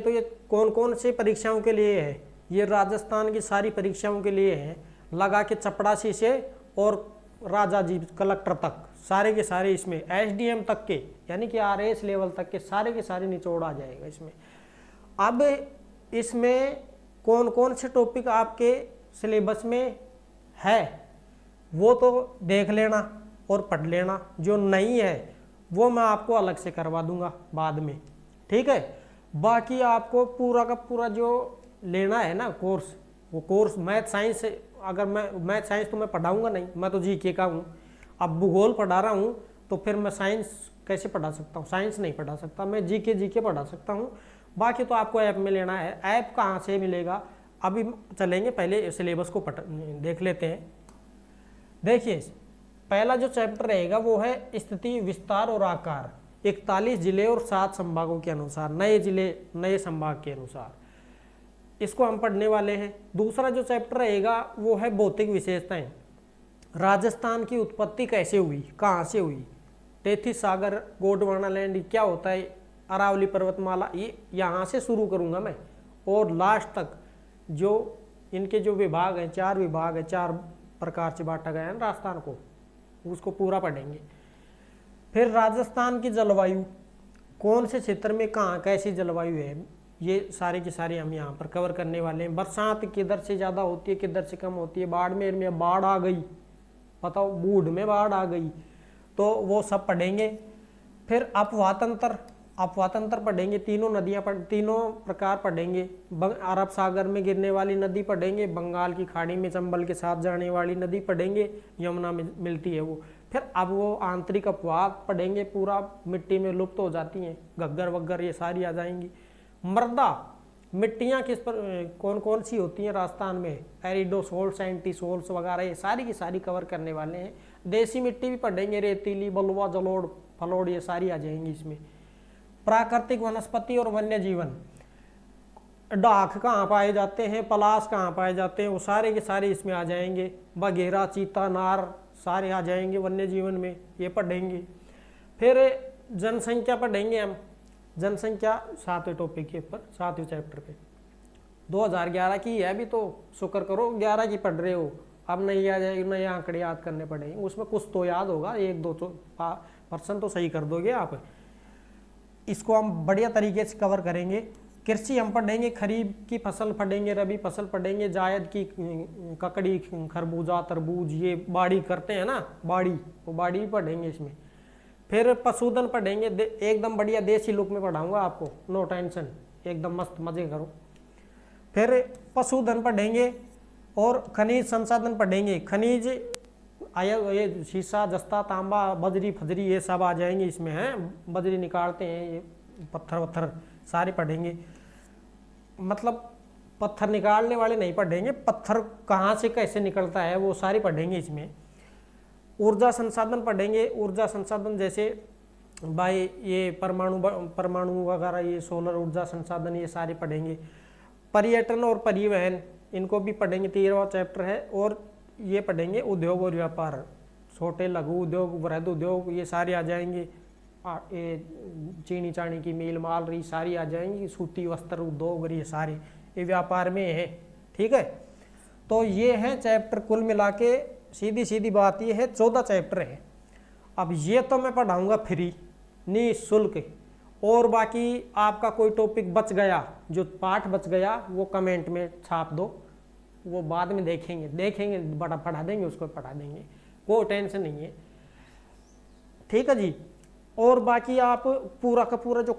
तो ये कौन कौन सी परीक्षाओं के लिए है, ये राजस्थान की सारी परीक्षाओं के लिए है, लगा के चपड़ासी से और राजा जी कलेक्टर तक सारे के सारे इसमें, एसडीएम तक के यानी कि आरएस लेवल तक के सारे निचोड़ आ जाएगा इसमें। अब इसमें कौन कौन से टॉपिक आपके सिलेबस में है वो तो देख लेना और पढ़ लेना, जो नहीं है वो मैं आपको अलग से करवा दूंगा बाद में, ठीक है। बाकी आपको पूरा का पूरा जो लेना है ना कोर्स, वो कोर्स मैथ साइंस, अगर मैं मैथ साइंस तो मैं पढ़ाऊंगा नहीं, मैं तो जीके का हूँ। अब भूगोल पढ़ा रहा हूँ तो फिर मैं साइंस कैसे पढ़ा सकता हूँ, साइंस नहीं पढ़ा सकता, मैं जीके पढ़ा सकता हूँ। बाकी तो आपको ऐप में लेना है। ऐप कहाँ से मिलेगा, अभी चलेंगे, पहले सिलेबस को देख लेते हैं। देखिए पहला जो चैप्टर रहेगा वो है स्थिति, विस्तार और आकार, 41 जिले और 7 संभागों के अनुसार, नए जिले नए संभाग के अनुसार इसको हम पढ़ने वाले हैं। दूसरा जो चैप्टर रहेगा वो है भौतिक विशेषताएं, राजस्थान की उत्पत्ति कैसे हुई, कहाँ से हुई, तेथिस सागर, गोंडवाना लैंड क्या होता है, अरावली पर्वतमाला, ये यहाँ से शुरू करूँगा मैं और लास्ट तक जो इनके जो विभाग हैं, 4 विभाग है, 4 प्रकार से बांटा गया है ना राजस्थान को, उसको पूरा पढ़ेंगे। फिर राजस्थान की जलवायु, कौन से क्षेत्र में कहाँ कैसी जलवायु है, ये सारे की सारी हम यहाँ पर कवर करने वाले हैं। बरसात किधर से ज़्यादा होती है, किधर से कम होती है, बाड़मेर में बाढ़ आ गई, बताओ बूढ़ में बाढ़ आ गई, तो वो सब पढ़ेंगे। फिर अपवातंत्र पढ़ेंगे, तीनों नदियाँ तीनों प्रकार पढ़ेंगे। अरब सागर में गिरने वाली नदी पढ़ेंगे, बंगाल की खाड़ी में चंबल के साथ जाने वाली नदी पढ़ेंगे, यमुना में मिलती है वो। फिर अब वो आंतरिक अपवाद पढ़ेंगे, पूरा मिट्टी में लुप्त हो जाती हैं, घग्गर वग्गर ये सारी आ जाएंगी। मृदा, मिट्टियाँ किस पर कौन कौन सी होती हैं राजस्थान में, एरिडोसोल्स, एंटीसोल्स वगैरह ये सारी की सारी कवर करने वाले हैं। देसी मिट्टी भी पढ़ेंगे, रेतीली, बलुआ, जलोढ़, फलोड़ ये सारी आ जाएंगी इसमें। प्राकृतिक वनस्पति और वन्य जीवन, डाक कहाँ पाए जाते हैं, पलाश कहाँ पाए जाते हैं, वो सारे के सारे इसमें आ जाएंगे। बघेरा, चीता, नार सारे आ जाएंगे वन्य जीवन में, ये पढ़ेंगे। फिर जनसंख्या पढ़ेंगे हम, जनसंख्या 7वें टॉपिक के ऊपर, 7वें चैप्टर पे। 2011 की है, अभी तो शुक्र करो 11 की पढ़ रहे हो, अब नहीं आ जाएगी, नए आंकड़े याद करने पड़ेंगे, उसमें कुछ तो याद होगा, 1-2% तो सही कर दोगे आप। इसको हम बढ़िया तरीके से कवर करेंगे। कृषि हम पढ़ेंगे, खरीफ की फसल पढ़ेंगे, रबी फसल पढ़ेंगे, जायद की, ककड़ी, खरबूजा, तरबूज ये बाड़ी करते हैं ना, बाड़ी, वो बाड़ी भी पढ़ेंगे इसमें। फिर पशुधन पढ़ेंगे, एकदम बढ़िया देसी लुक में पढ़ाऊंगा आपको, नो टेंशन, एकदम मस्त मजे करो। फिर पशुधन पढ़ेंगे और खनिज संसाधन पढ़ेंगे, खनिज ये शीशा, जस्ता, तांबा, बजरी फजरी ये सब आ जाएंगे इसमें, हैं बजरी निकालते हैं, ये पत्थर वत्थर सारे पढ़ेंगे। मतलब पत्थर निकालने वाले नहीं पढ़ेंगे, पत्थर कहाँ से कैसे निकलता है वो सारी पढ़ेंगे इसमें। ऊर्जा संसाधन पढ़ेंगे, ऊर्जा संसाधन जैसे भाई ये परमाणु वगैरह, ये सोलर ऊर्जा संसाधन ये सारे पढ़ेंगे। पर्यटन और परिवहन इनको भी पढ़ेंगे, 13वां चैप्टर है। और ये पढ़ेंगे उद्योग और व्यापार, छोटे लघु उद्योग, वृहद उद्योग ये सारे आ जाएंगे। ये चीनी चाणी की मिल, मालरी सारी आ जाएंगी, सूती वस्त्र उद्योग और ये सारे ये व्यापार में है, ठीक है। तो ये है चैप्टर, कुल मिला के सीधी सीधी बात ये है 14 चैप्टर है। अब ये तो मैं पढ़ाऊंगा फ्री, निःशुल्क, और बाकी आपका कोई टॉपिक बच गया, जो पाठ बच गया वो कमेंट में छाप दो, वो बाद में देखेंगे बड़ा पढ़ा देंगे, उसको पढ़ा देंगे, कोई टेंशन नहीं है, ठीक है जी। और बाकी आप पूरा का पूरा जो